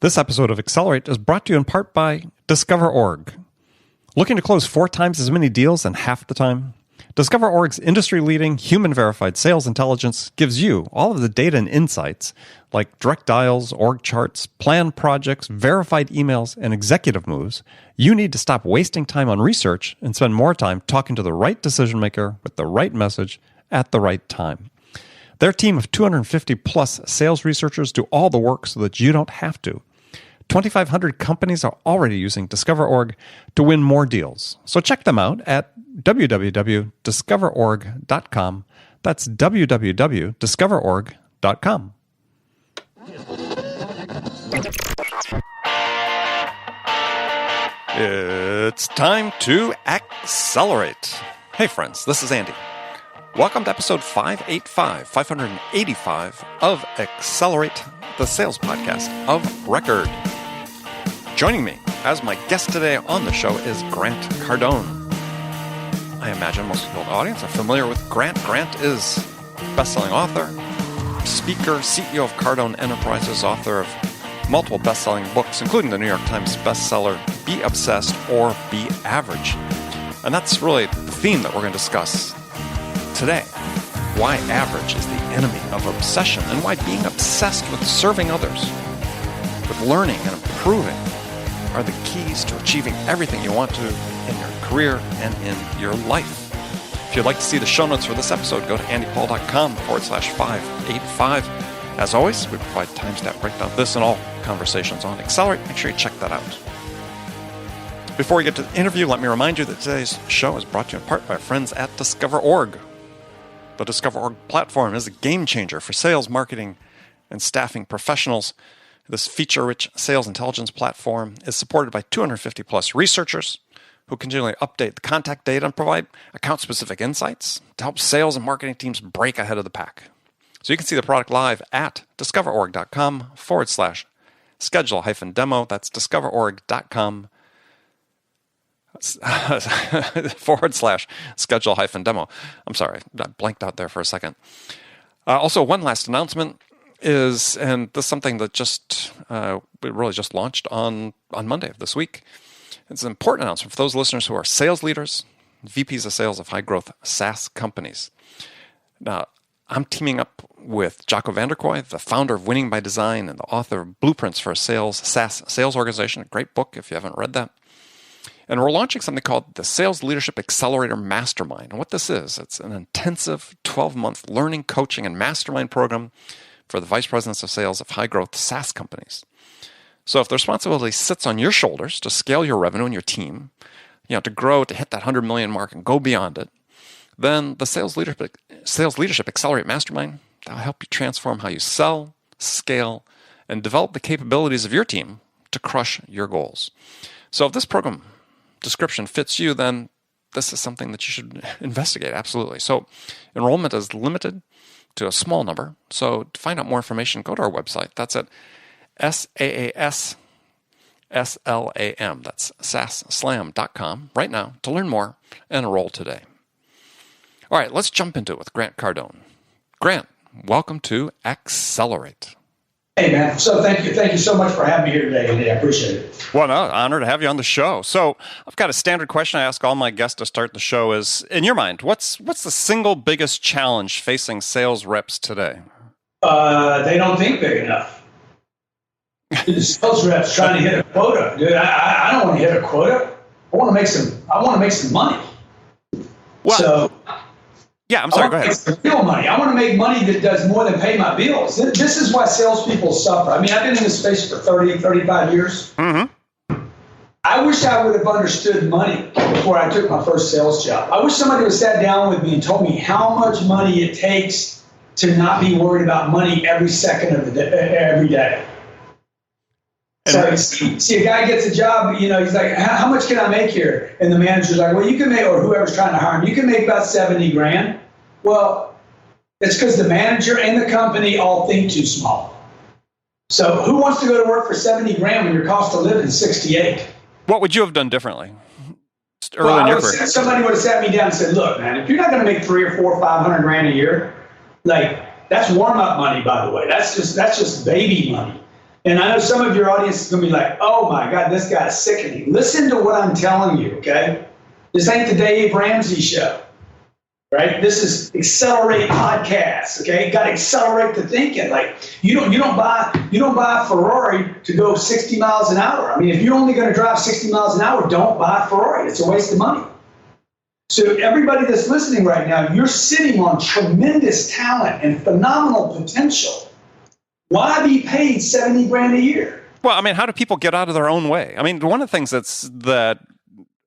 This episode of Accelerate is brought to you in part by Discover.org. Looking to close 4 times as many deals in half the time? Discover.org's industry-leading, human-verified sales intelligence gives you all of the data and insights like direct dials, org charts, planned projects, verified emails, and executive moves you need to stop wasting time on research and spend more time talking to the right decision-maker with the right message at the right time. Their team of 250-plus sales researchers do all the work so that you don't have to. 2,500 companies are already using Discover.org to win more deals. So check them out at www.discoverorg.com. That's www.discoverorg.com. It's time to accelerate. Hey friends, this is Andy. Welcome to episode 585 of Accelerate, the sales podcast of record. Joining me as my guest today on the show is Grant Cardone. I imagine most people in the audience are familiar with Grant. Grant is best-selling author, speaker, CEO of Cardone Enterprises, author of multiple best-selling books, including the New York Times bestseller, Be Obsessed or Be Average. And that's really the theme that we're going to discuss today. Why average is the enemy of obsession, and why being obsessed with serving others, with learning and improving, are the keys to achieving everything you want to in your career and in your life. If you'd like to see the show notes for this episode, go to andypaul.com/585. As always, we provide timestamp breakdown of this and all conversations on Accelerate. Make sure you check that out. Before we get to the interview, let me remind you that today's show is brought to you in part by our friends at Discover.org. The Discover.org platform is a game changer for sales, marketing, and staffing professionals. This feature-rich sales intelligence platform is supported by 250-plus researchers who continually update the contact data and provide account-specific insights to help sales and marketing teams break ahead of the pack. So you can see the product live at discoverorg.com/schedule-demo. That's discoverorg.com /schedule-demo. I'm sorry, I blanked out there for a second. Also, one last announcement is, and this is something that really just launched on Monday of this week. It's an important announcement for those listeners who are sales leaders, VPs of sales of high-growth SaaS companies. Now, I'm teaming up with Jocko van der Kooi, the founder of Winning by Design and the author of Blueprints for a SaaS Sales Organization, a great book if you haven't read that. And we're launching something called the Sales Leadership Accelerator Mastermind. And what this is, it's an intensive 12-month learning, coaching, and mastermind program for the vice presidents of sales of high-growth SaaS companies. So if the responsibility sits on your shoulders to scale your revenue and your team, to grow, to hit that 100 million mark and go beyond it, then the Sales Leadership Accelerate Mastermind, that'll help you transform how you sell, scale, and develop the capabilities of your team to crush your goals. So if this program description fits you, then this is something that you should investigate, absolutely. So enrollment is limited to a small number. So to find out more information, go to our website. That's at SAASSLAM. That's SaaSslam.com right now to learn more and enroll today. All right, let's jump into it with Grant Cardone. Grant, welcome to Accelerate. Hey, man. So thank you so much for having me here today, Andy. I appreciate it. Well, no, honor to have you on the show. So I've got a standard question I ask all my guests to start the show is, in your mind, what's the single biggest challenge facing sales reps today? They don't think big enough. The sales reps trying to hit a quota. Dude, I don't want to hit a quota. I want to make some money. Well, yeah, I'm sorry, go ahead. Real money. I want to make money that does more than pay my bills. This is why salespeople suffer. I mean, I've been in this space for 35 years. Mm-hmm. I wish I would have understood money before I took my first sales job. I wish somebody would have sat down with me and told me how much money it takes to not be worried about money every second of the day, every day. So see a guy gets a job, he's like, how much can I make here? And the manager's like, well, you can make, or whoever's trying to hire him, you can make about 70 grand. Well, it's because the manager and the company all think too small. So who wants to go to work for 70 grand when your cost of living is 68? What would you have done differently? Early in your career? Somebody would have sat me down and said, look, man, if you're not going to make 3 or 4 or 500 grand a year, like that's warm-up money, by the way. That's just baby money. And I know some of your audience is going to be like, oh my God, this guy's sickening. Listen to what I'm telling you, okay? This ain't the Dave Ramsey show, right? This is Accelerate Podcast, okay? Got to accelerate the thinking. Like you don't buy a Ferrari to go 60 miles an hour. I mean, if you're only going to drive 60 miles an hour, don't buy a Ferrari. It's a waste of money. So everybody that's listening right now, you're sitting on tremendous talent and phenomenal potential. Why be paid 70 grand a year? Well, I mean, how do people get out of their own way? I mean, one of the things that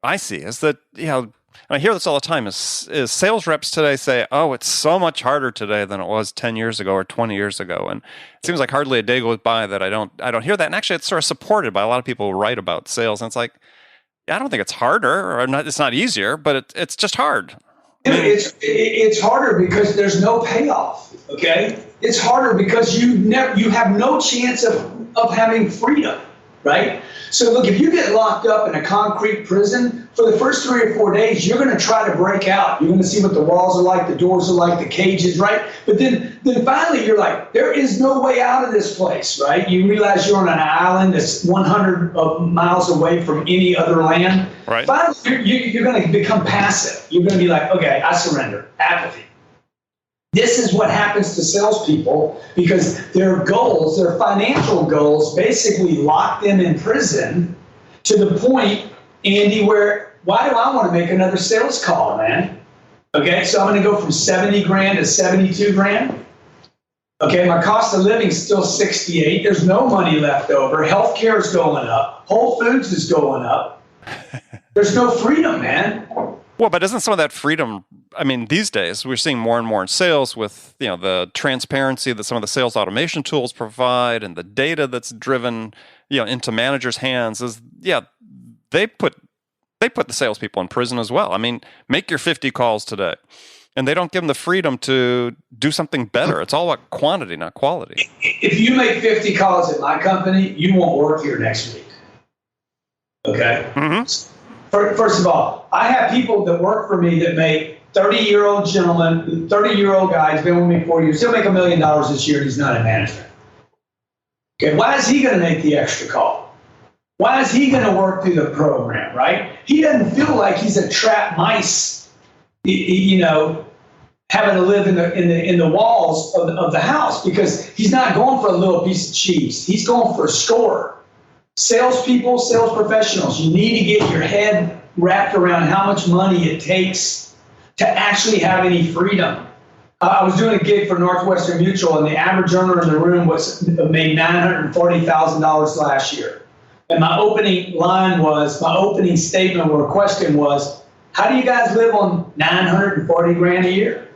I see is that, and I hear this all the time, is sales reps today say, oh, it's so much harder today than it was 10 years ago or 20 years ago. And it seems like hardly a day goes by that I don't hear that. And actually, it's sort of supported by a lot of people who write about sales. And it's like, I don't think it's harder or not. It's not easier, but it's just hard. It's harder because there's no payoff. Okay, it's harder because you have no chance of having freedom, right? So look, if you get locked up in a concrete prison for the first 3 or 4 days, you're going to try to break out. You're going to see what the walls are like, the doors are like, the cages, right? But then finally you're like, there is no way out of this place, right? You realize you're on an island that's 100 miles away from any other land. Right. Finally, you're going to become passive. You're going to be like, okay, I surrender. Apathy. This is what happens to salespeople because their goals, their financial goals, basically lock them in prison to the point, Andy, where why do I want to make another sales call, man? Okay, so I'm going to go from 70 grand to 72 grand. Okay, my cost of living is still 68. There's no money left over. Healthcare is going up. Whole Foods is going up. There's no freedom, man. Well, but isn't some of that freedom, I mean, these days we're seeing more and more in sales with, the transparency that some of the sales automation tools provide and the data that's driven, into managers' hands they put the salespeople in prison as well. I mean, make your 50 calls today. And they don't give them the freedom to do something better. It's all about quantity, not quality. If you make 50 calls at my company, you won't work here next week. Okay? Mm-hmm. First of all, I have people that work for me that make 30-year-old gentlemen, 30-year-old guy, he's been with me 4 years, he'll make $1 million this year, he's not in management. Okay, why is he going to make the extra call? Why is he going to work through the program, right? He doesn't feel like he's a trapped mice, having to live in the walls of the house because he's not going for a little piece of cheese. He's going for a score. Salespeople, sales professionals, you need to get your head wrapped around how much money it takes to actually have any freedom. I was doing a gig for Northwestern Mutual, and the average earner in the room made $940,000 last year. And my opening statement or question was, how do you guys live on 940 grand a year?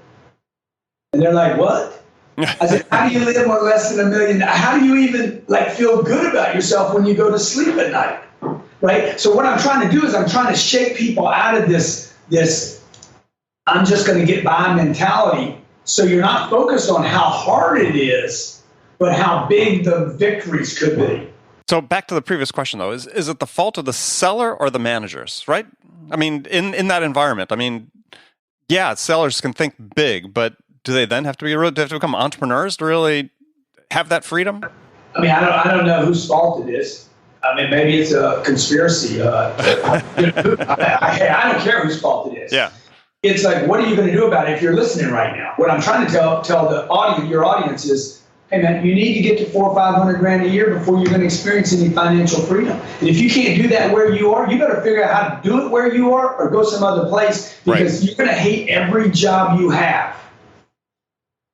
And they're like, what? I said, how do you live on less than $1 million? How do you even feel good about yourself when you go to sleep at night? Right? So what I'm trying to do is I'm trying to shake people out of this I'm just going to get by mentality. So you're not focused on how hard it is, but how big the victories could be. So back to the previous question, though, is it the fault of the seller or the managers, right? I mean, in that environment, sellers can think big, but do they then have to become entrepreneurs to really have that freedom? I mean, I don't know whose fault it is. I mean, maybe it's a conspiracy. I don't care whose fault it is. Yeah. It's like, what are you going to do about it if you're listening right now? What I'm trying to tell your audience is, hey man, you need to get to 400 or 500 grand a year before you're going to experience any financial freedom. And if you can't do that where you are, you got to figure out how to do it where you are or go some other place because You're going to hate every job you have.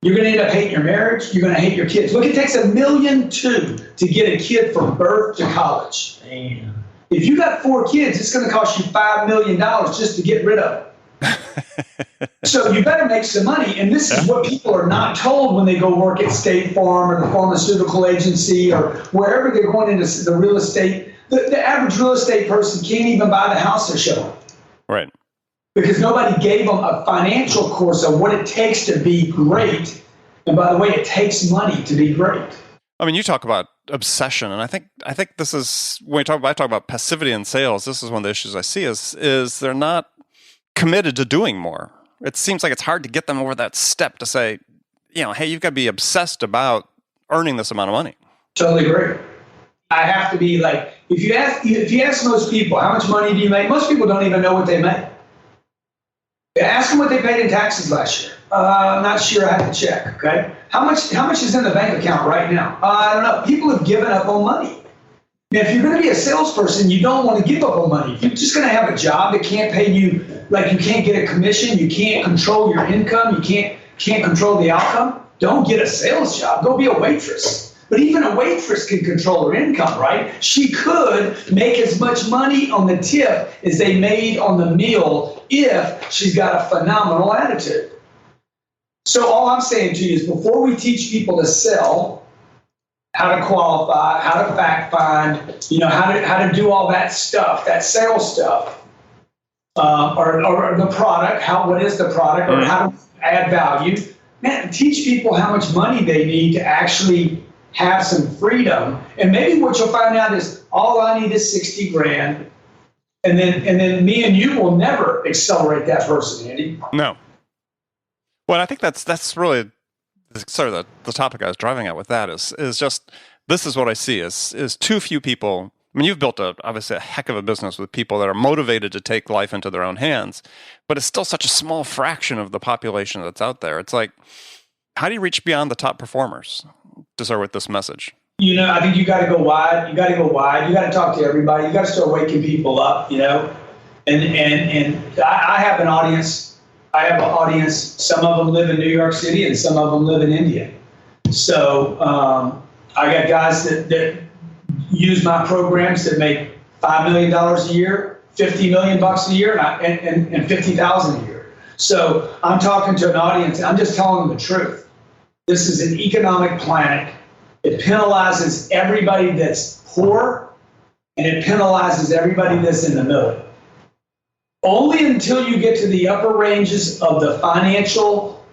You're going to end up hating your marriage. You're going to hate your kids. Look, it takes $1.2 million to get a kid from birth to college. Damn. If you got 4 kids, it's going to cost you $5 million just to get rid of them. So you better make some money. And this is what people are not told when they go work at State Farm or the pharmaceutical agency or wherever they're going into the real estate. The average real estate person can't even buy the house they're showing. Right. Because nobody gave them a financial course of what it takes to be great. And by the way, it takes money to be great. I mean, you talk about obsession, and I think this is when I talk about passivity in sales. This is one of the issues I see is they're not committed to doing more. It seems like it's hard to get them over that step to say, hey, you've got to be obsessed about earning this amount of money. Totally agree. I have to be like, if you ask most people, how much money do you make? Most people don't even know what they make. Ask them what they paid in taxes last year. I'm not sure. I have to check. Okay. How much is in the bank account right now? I don't know. People have given up on money. Now, if you're going to be a salesperson, you don't want to give up on money. If you're just going to have a job that can't pay you, like you can't get a commission, you can't control your income, you can't control the outcome, don't get a sales job. Go be a waitress. But even a waitress can control her income, right? She could make as much money on the tip as they made on the meal if she's got a phenomenal attitude. So all I'm saying to you is before we teach people to sell, how to qualify, how to fact find, how to do all that stuff, that sales stuff, or the product, what is the product, or how to add value. Man, teach people how much money they need to actually have some freedom. And maybe what you'll find out is all I need is 60 grand. And then me and you will never accelerate that person, Andy. No. Well, I think that's really sort of the topic I was driving at with that is just, this is what I see is too few people. I mean, you've built obviously a heck of a business with people that are motivated to take life into their own hands, but it's still such a small fraction of the population that's out there. It's like, how do you reach beyond the top performers to start with this message? I think you got to go wide. You got to talk to everybody. You got to start waking people up, and I have an audience. Some of them live in New York City and some of them live in India. So I got guys that use my programs that make $5 million a year, $50 million a year, and $50,000 a year. So I'm talking to an audience. I'm just telling them the truth. This is an economic planet. It penalizes everybody that's poor, and it penalizes everybody that's in the middle. Only until you get to the upper ranges of the financial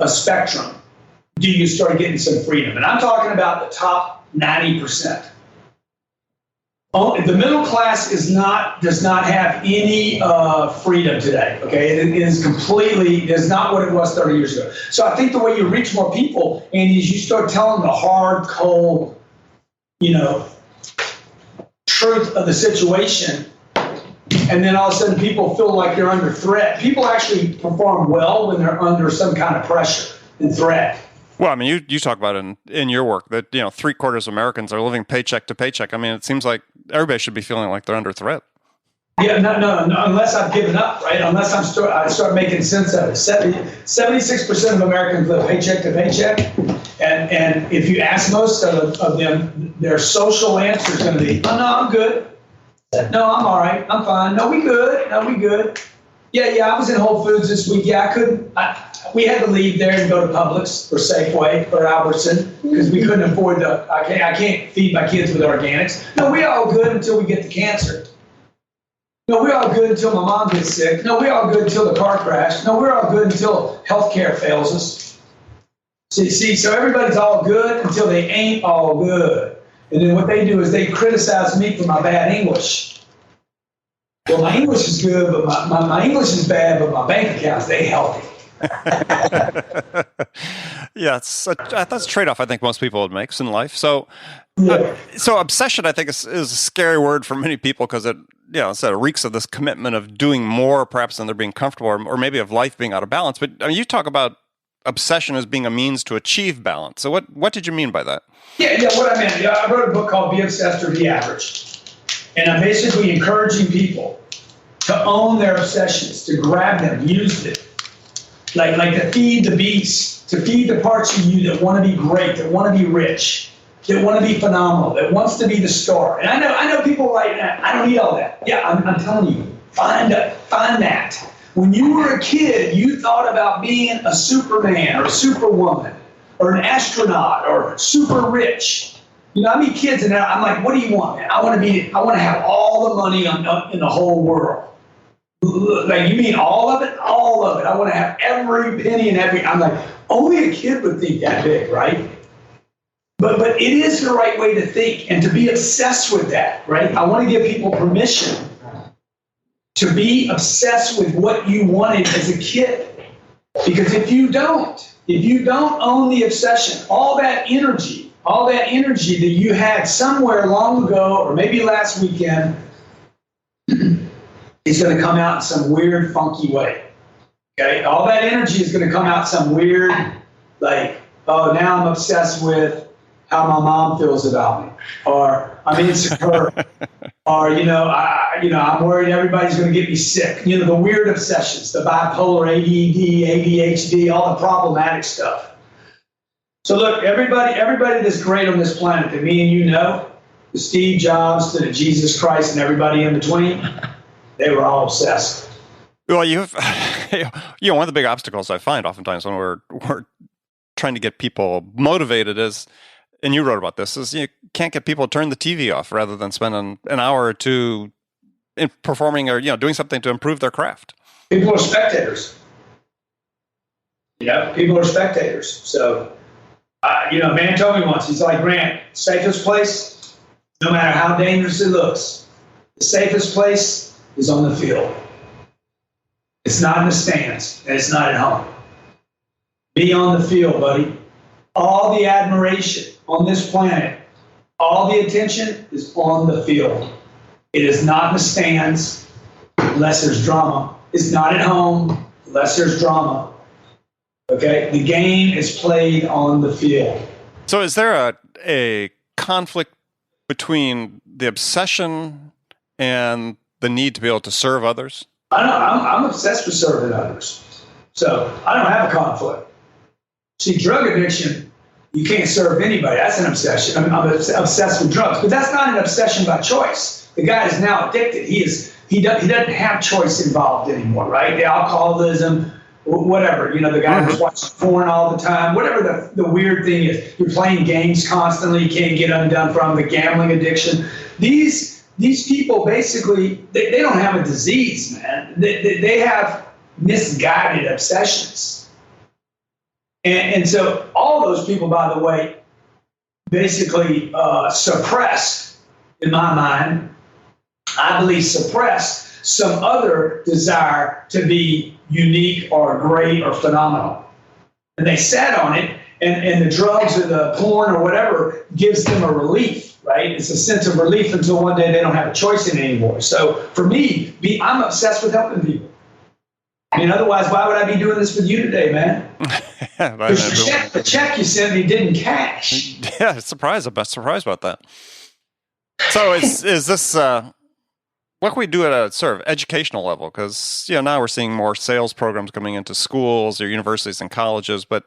spectrum do you start getting some freedom. And I'm talking about the top 90%. The middle class does not have any freedom today. Okay, it is not what it was 30 years ago. So I think the way you reach more people, Andy, is you start telling the hard, cold, truth of the situation. And then all of a sudden people feel like they're under threat. People actually perform well when they're under some kind of pressure and threat. Well, I mean, you talk about in your work that, 3/4 of Americans are living paycheck to paycheck. I mean, it seems like everybody should be feeling like they're under threat. Yeah, no, unless I've given up, right? Unless I start making sense of it. 76% of Americans live paycheck to paycheck. And if you ask most of them, their social answer is going to be, oh, no, I'm good. No, I'm all right. I'm fine. No, we good. Yeah, I was in Whole Foods this week. Yeah, we had to leave there and go to Publix or Safeway or Albertson because we couldn't afford I can't feed my kids with organics. No, we all good until we get the cancer. No, we're all good until my mom gets sick. No, we're all good until the car crash. No, we're all good until healthcare fails us. See, so everybody's all good until they ain't all good. And then what they do is they criticize me for my bad English. Well, my English is good, but my English is bad, but my bank accounts, they healthy. Yeah, that's a trade-off I think most people would make in life. So, so obsession, I think, is a scary word for many people because it reeks of this commitment of doing more, perhaps than they're being comfortable, or maybe of life being out of balance. But I mean, you talk about obsession as being a means to achieve balance. So what did you mean by that? Yeah, what I meant. I wrote a book called Be Obsessed or Be Average. And I'm basically encouraging people to own their obsessions, to grab them, use them. Like to feed the beast, to feed the parts of you that want to be great, that want to be rich, that want to be phenomenal, that wants to be the star. And I know people right now, I don't need all that. Yeah, I'm telling you, find that. When you were a kid, you thought about being a Superman or a Superwoman or an astronaut or super rich. I meet kids and I'm like, what do you want, man? I want to have all the money in the whole world. Like, you mean all of it? All of it. I want to have every penny and every. I'm like, only a kid would think that big, right? But it is the right way to think and to be obsessed with that, right? I want to give people permission to be obsessed with what you wanted as a kid. Because if you don't own the obsession, all that energy all that energy that you had somewhere long ago or maybe last weekend is going to come out in some weird, funky way. Okay? All that energy is going to come out some weird, like, oh, now I'm obsessed with how my mom feels about me, or I'm insecure, or I'm worried everybody's going to get me sick. The weird obsessions, the bipolar, ADD, ADHD, all the problematic stuff. So look, everybody that's great on this planet that me and you know, the Steve Jobs to the Jesus Christ and everybody in between, they were all obsessed. Well, one of the big obstacles I find oftentimes when we're trying to get people motivated is, and you wrote about this, is you can't get people to turn the TV off rather than spending an hour or two in performing or doing something to improve their craft. People are spectators. People are spectators. So, a man told me once, he's like, Grant, safest place, no matter how dangerous it looks, the safest place is on the field. It's not in the stands, and it's not at home. Be on the field, buddy. All the admiration on this planet, all the attention is on the field. It is not in the stands unless there's drama. It's not at home unless there's drama. Okay? The game is played on the field. So is there a conflict between the obsession and the need to be able to serve others? I'm obsessed with serving others. So I don't have a conflict. See, drug addiction, you can't serve anybody. That's an obsession. I'm obsessed with drugs, but that's not an obsession by choice. The guy is now addicted. He doesn't have choice involved anymore, right? The alcoholism, whatever. The guy who's watching porn all the time, whatever the weird thing is. You're playing games constantly. You can't get undone from the gambling addiction. These people basically, they don't have a disease, man. They have misguided obsessions. And so all those people, by the way, basically suppress, in my mind, I believe suppress some other desire to be unique or great or phenomenal. And they sat on it, and the drugs or the porn or whatever gives them a relief, right? It's a sense of relief until one day they don't have a choice in it anymore. So for me, I'm obsessed with helping people. Otherwise, why would I be doing this with you today, man? The check you sent me didn't cash. Yeah, I'm surprised about that. So is this what can we do at a sort of educational level? Because now we're seeing more sales programs coming into schools or universities and colleges, but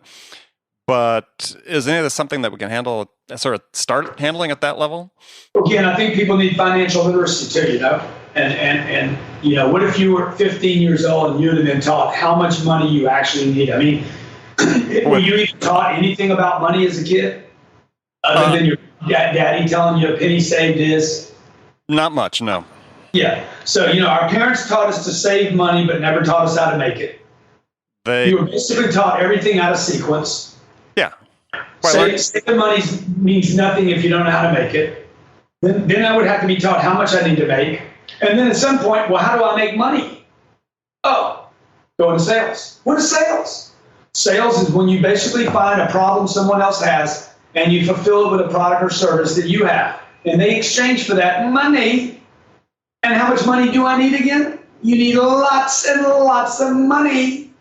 is any of this something that we can handle, sort of start handling at that level? Again, I think people need financial literacy too, And what if you were 15 years old and you'd have been taught how much money you actually need? Were you even taught anything about money as a kid? Other than your daddy telling you a penny saved is? Not much, no. Yeah. So, our parents taught us to save money, but never taught us how to make it. You were basically taught everything out of sequence. Yeah. Saving money means nothing if you don't know how to make it. Then I would have to be taught how much I need to make. And then at some point, well, how do I make money? Oh, go into sales. What is sales? Sales is when you basically find a problem someone else has and you fulfill it with a product or service that you have. And they exchange for that money. And how much money do I need again? You need lots and lots of money.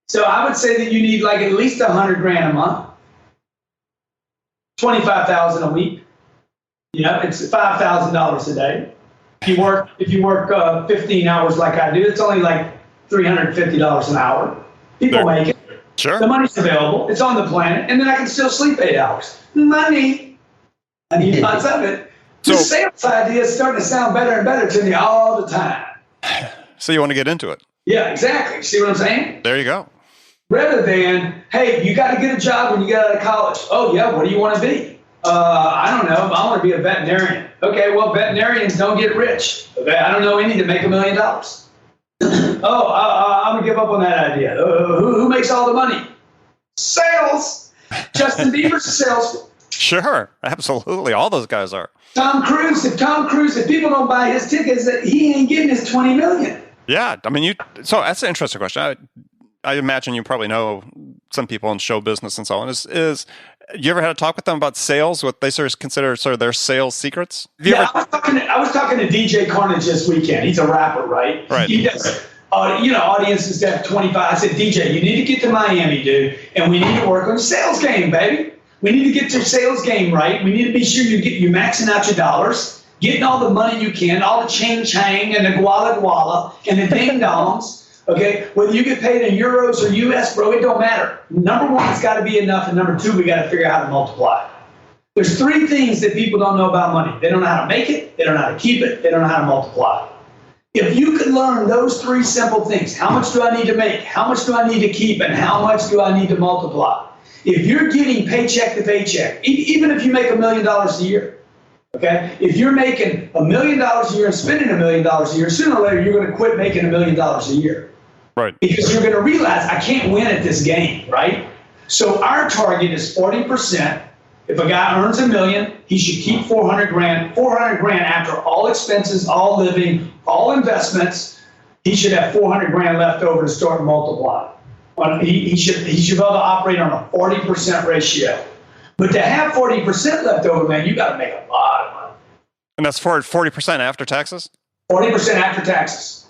So I would say that you need like at least $100,000 a month, $25,000 a week. It's $5,000 a day. If you work 15 hours like I do, it's only like $350 an hour. People make it. Sure. The money's available. It's on the planet, and then I can still sleep 8 hours. Money. I need lots of it. The sales idea is starting to sound better and better to me all the time. So you want to get into it? Yeah, exactly. See what I'm saying? There you go. Rather than, hey, you got to get a job when you get out of college. Oh, yeah, what do you want to be? I don't know. I want to be a veterinarian. Okay, well, veterinarians don't get rich. Okay, I don't know any that make $1 million. I'm going to give up on that idea. Who makes all the money? Sales. Justin Bieber's a salesman. Sure, absolutely. All those guys are. Tom Cruise, if people don't buy his tickets, he ain't getting his $20 million. Yeah, so that's an interesting question. I imagine you probably know some people in show business and so on. Is You ever had a talk with them about sales, what they sort of consider sort of their sales secrets? I was talking to DJ Carnage this weekend. He's a rapper, right? Right. He does, audiences that 25. I said, DJ, you need to get to Miami, dude, and we need to work on your sales game, baby. We need to get your sales game right. We need to be sure you're maxing out your dollars, getting all the money you can, all the ching-chang and the guala and the ding-dongs. Okay, whether you get paid in euros or US, bro, it don't matter. Number one, it's got to be enough, and number two, we got to figure out how to multiply. There's three things that people don't know about money. They don't know how to make it, they don't know how to keep it, they don't know how to multiply. If you could learn those three simple things, how much do I need to make, how much do I need to keep, and how much do I need to multiply? If you're getting paycheck to paycheck, even if you make $1 million a year, okay? If you're making $1 million a year and spending $1 million a year, sooner or later you're going to quit making $1 million a year. Right. Because you're going to realize I can't win at this game, right? So our target is 40%. If a guy earns $1 million, he should keep 400 grand. 400 grand after all expenses, all living, all investments, he should have 400 grand left over to start multiplying. He should be able to operate on a 40% ratio. But to have 40% left over, man, you got to make a lot of money. And that's for 40% after taxes? 40% after taxes.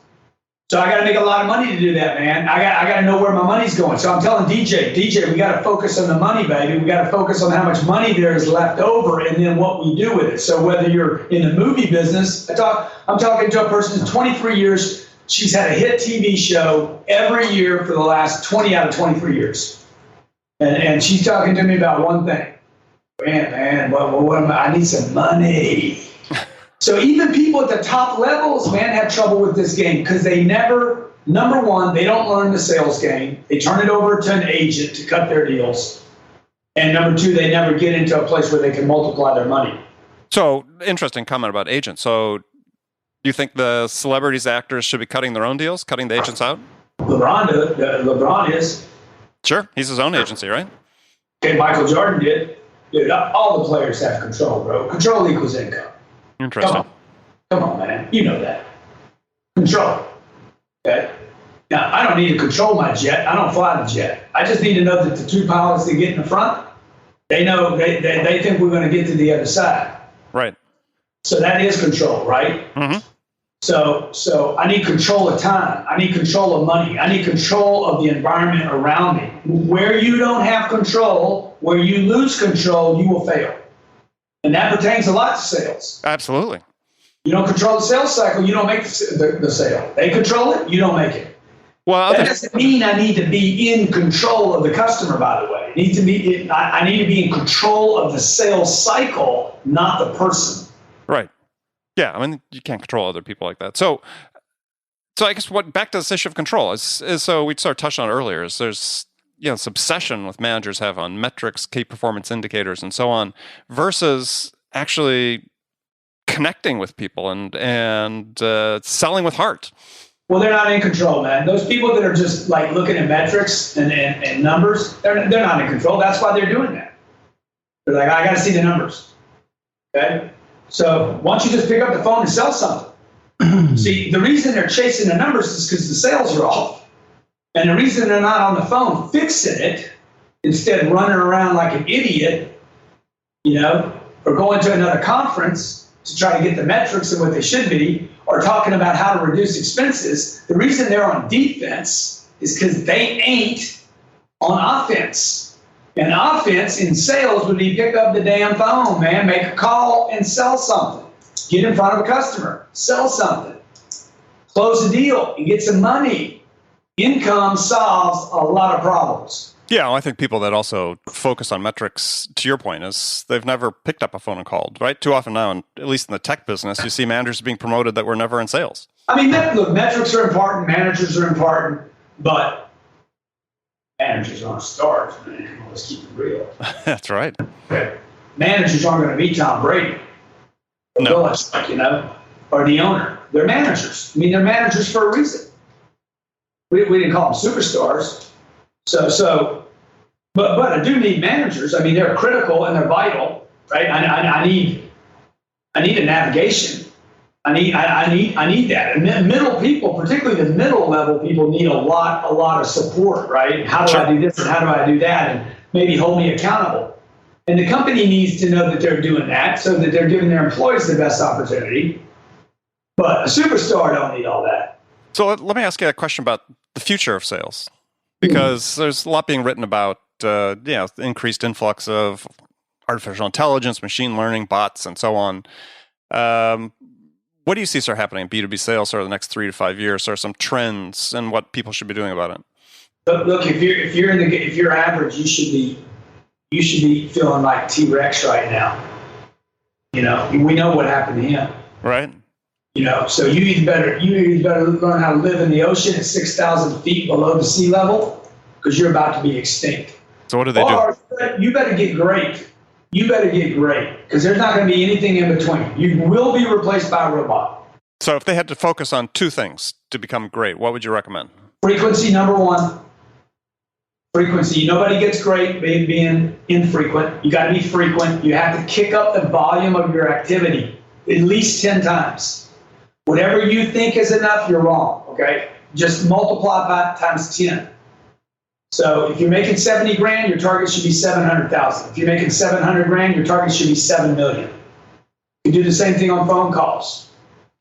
So I got to make a lot of money to do that, man. I got to know where my money's going. So I'm telling DJ, we got to focus on the money, baby. We got to focus on how much money there is left over and then what we do with it. So whether you're in the movie business, I'm talking to a person who's 23 years. She's had a hit TV show every year for the last 20 out of 23 years. And she's talking to me about one thing. Man, I need some money. So even people at the top levels, man, have trouble with this game because they never, number one, they don't learn the sales game. They turn it over to an agent to cut their deals. And number two, they never get into a place where they can multiply their money. So, interesting comment about agents. So, do you think the celebrities, actors should be cutting their own deals, cutting the agents out? LeBron is. Sure. He's his own agency, right? Okay, Michael Jordan did. Dude, all the players have control, bro. Control equals income. Interesting. Come on, man. You know that. Control. Okay? Now, I don't need to control my jet. I don't fly the jet. I just need to know that the two pilots that get in the front, they know, they think we're going to get to the other side. Right. So that is control, right? Mm-hmm. So I need control of time. I need control of money. I need control of the environment around me. Where you don't have control, where you lose control, you will fail. And that pertains a lot to sales. Absolutely. You don't control the sales cycle, you don't make the sale. They control it, you don't make it. Well, that doesn't mean I need to be in control of the customer, by the way. I need to be in control of the sales cycle, not the person. Right. Yeah, I mean, you can't control other people like that. So I guess back to this issue of control is so we sort of touched on it earlier, is there's this obsession with managers have on metrics, key performance indicators, and so on, versus actually connecting with people and selling with heart. Well, they're not in control, man. Those people that are just like looking at metrics and numbers, they're not in control. That's why they're doing that. They're like, I got to see the numbers. Okay? So why don't you just pick up the phone and sell something? See, the reason they're chasing the numbers is because the sales are off. And the reason they're not on the phone fixing it, instead running around like an idiot, or going to another conference to try to get the metrics and what they should be, or talking about how to reduce expenses, the reason they're on defense is because they ain't on offense. And offense in sales would be pick up the damn phone, man, make a call and sell something. Get in front of a customer, sell something, close a deal and get some money. Income solves a lot of problems. Yeah, well, I think people that also focus on metrics, to your point, is they've never picked up a phone and called, right? Too often now, and at least in the tech business, you see managers being promoted that were never in sales. I mean, look, metrics are important, managers are important, but managers aren't stars, man. Let's keep it real. That's right. Okay. Managers aren't going to be Tom Brady. No. Or the owner. They're managers. I mean, they're managers for a reason. We didn't call them superstars. But I do need managers. I mean, they're critical and they're vital, right? I need a navigation. I need that. And middle people, particularly the middle level people, need a lot of support, right? How do I do this and how do I do that? And maybe hold me accountable. And the company needs to know that they're doing that so that they're giving their employees the best opportunity. But a superstar don't need all that. So let me ask you a question about the future of sales, because there's a lot being written about the increased influx of artificial intelligence, machine learning, bots, and so on. What do you see start happening in B2B sales over the next 3 to 5 years? Or some trends and what people should be doing about it? Look, if you're average, you should be feeling like T-Rex right now. We know what happened to him. Right. So you either better learn how to live in the ocean at 6,000 feet below the sea level, because you're about to be extinct. So what do they do? Or you better get great. You better get great, because there's not going to be anything in between. You will be replaced by a robot. So if they had to focus on 2 things to become great, what would you recommend? Frequency, number 1. Frequency. Nobody gets great being infrequent. You got to be frequent. You have to kick up the volume of your activity at least 10 times. Whatever you think is enough, you're wrong, okay? Just multiply by times 10. So if you're making 70 grand, your target should be 700,000. If you're making 700 grand, your target should be 7 million. You do the same thing on phone calls,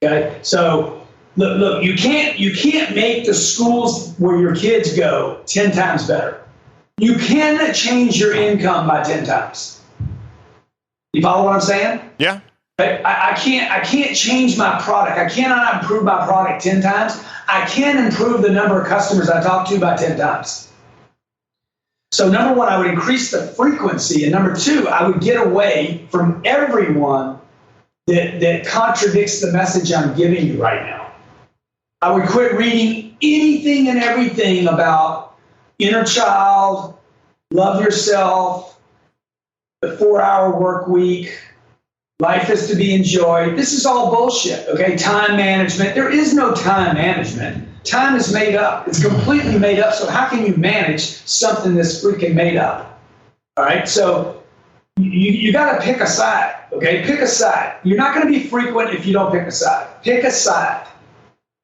okay? So look, you can't make the schools where your kids go 10 times better. You can change your income by 10 times. You follow what I'm saying? Yeah. I can't change my product. I cannot improve my product 10 times. I can improve the number of customers I talk to by 10 times. So number 1, I would increase the frequency. And number 2, I would get away from everyone that contradicts the message I'm giving you right now. I would quit reading anything and everything about inner child, love yourself, the 4-hour work week, life is to be enjoyed. This is all bullshit, okay? Time management. There is no time management. Time is made up. It's completely made up. So how can you manage something that's freaking made up? All right? So you got to pick a side, okay? Pick a side. You're not going to be frequent if you don't pick a side. Pick a side.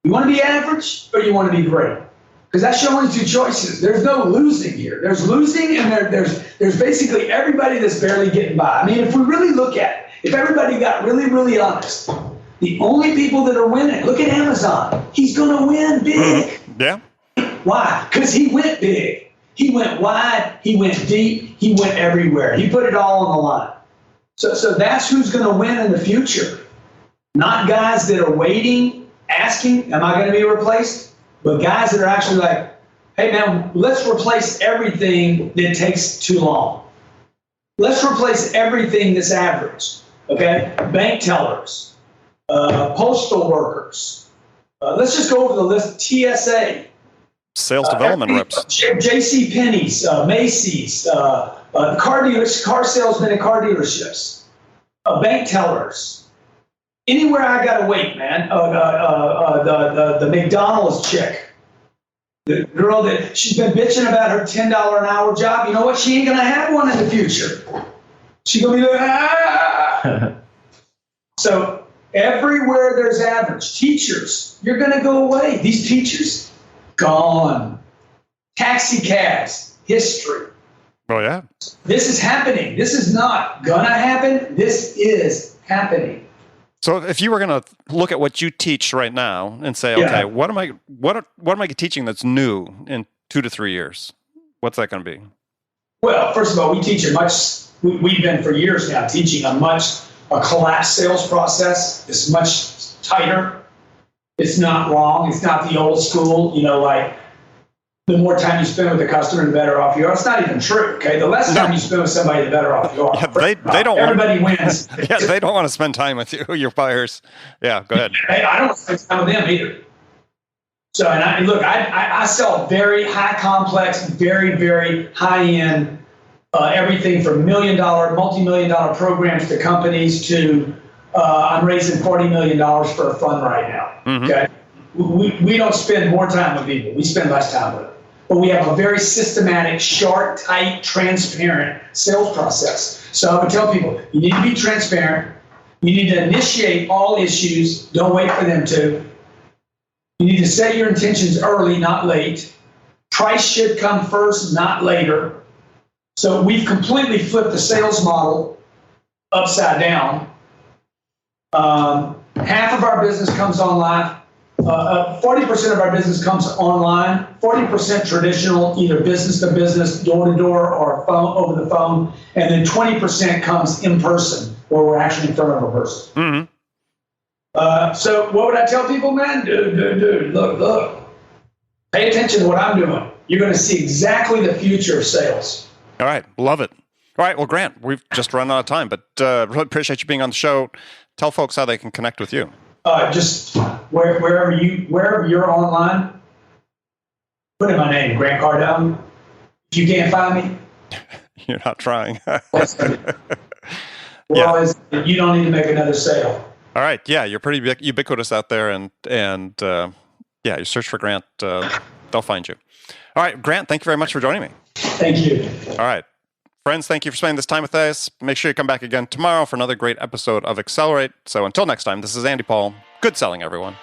You want to be average or you want to be great? Because that's your only 2 choices. There's no losing here. There's losing and there's basically everybody that's barely getting by. I mean, if we really look at it, if everybody got really, really honest, the only people that are winning, look at Amazon. He's going to win big. Yeah. Why? Because he went big. He went wide. He went deep. He went everywhere. He put it all on the line. So that's who's going to win in the future. Not guys that are waiting, asking, am I going to be replaced? But guys that are actually like, hey, man, let's replace everything that takes too long. Let's replace everything that's average. Okay, bank tellers, postal workers. Let's just go over the list. TSA, sales development reps, J.C. Penney's, Macy's, car dealers, car salesmen at car dealerships, bank tellers. Anywhere I gotta wait, man. The McDonald's chick, the girl that she's been bitching about her $10 an hour job. You know what? She ain't gonna have one in the future. She's gonna be like, So everywhere there's average. Teachers, you're going to go away. These teachers, gone. Taxi cabs, history. Oh, yeah. This is happening. This is not going to happen. This is happening. So if you were going to look at what you teach right now and say, okay, what am I teaching that's new in 2 to 3 years? What's that going to be? Well, first of all, we teach we've been for years now teaching a collapsed sales process. It's much tighter. It's not wrong. It's not the old school, like the more time you spend with the customer, the better off you are. It's not even true, okay? The less time you spend with somebody, the better off you are. Yeah, they don't Everybody wins. Yeah, they don't want to spend time with you, your buyers. Yeah, go ahead. I don't want to spend time with them either. So, I sell very high complex, very, very high end, everything from multi-million-dollar programs to companies to I'm raising $40 million for a fund right now. Mm-hmm. Okay, we don't spend more time with people. We spend less time with them. But we have a very systematic, sharp, tight, transparent sales process. So I would tell people, you need to be transparent. You need to initiate all issues. Don't wait for them to. You need to set your intentions early, not late. Price should come first, not later. So we've completely flipped the sales model upside down. Half of our business comes online. 40% of our business comes online, 40% traditional, either business to business, door to door, or phone, over the phone, and then 20% comes in person, where we're actually in front of a person. Mm-hmm. So what would I tell people, man? Dude, look. Pay attention to what I'm doing. You're going to see exactly the future of sales. All right. Love it. All right. Well, Grant, we've just run out of time, but really appreciate you being on the show. Tell folks how they can connect with you. Just wherever you're online, put in my name, Grant Cardone. If you can't find me, you're not trying. Well, you don't need to make another sale. All right. Yeah, you're pretty ubiquitous out there, and yeah, you search for Grant, they'll find you. All right, Grant, thank you very much for joining me. Thank you. All right. Friends, thank you for spending this time with us. Make sure you come back again tomorrow for another great episode of Accelerate. So until next time, this is Andy Paul. Good selling, everyone.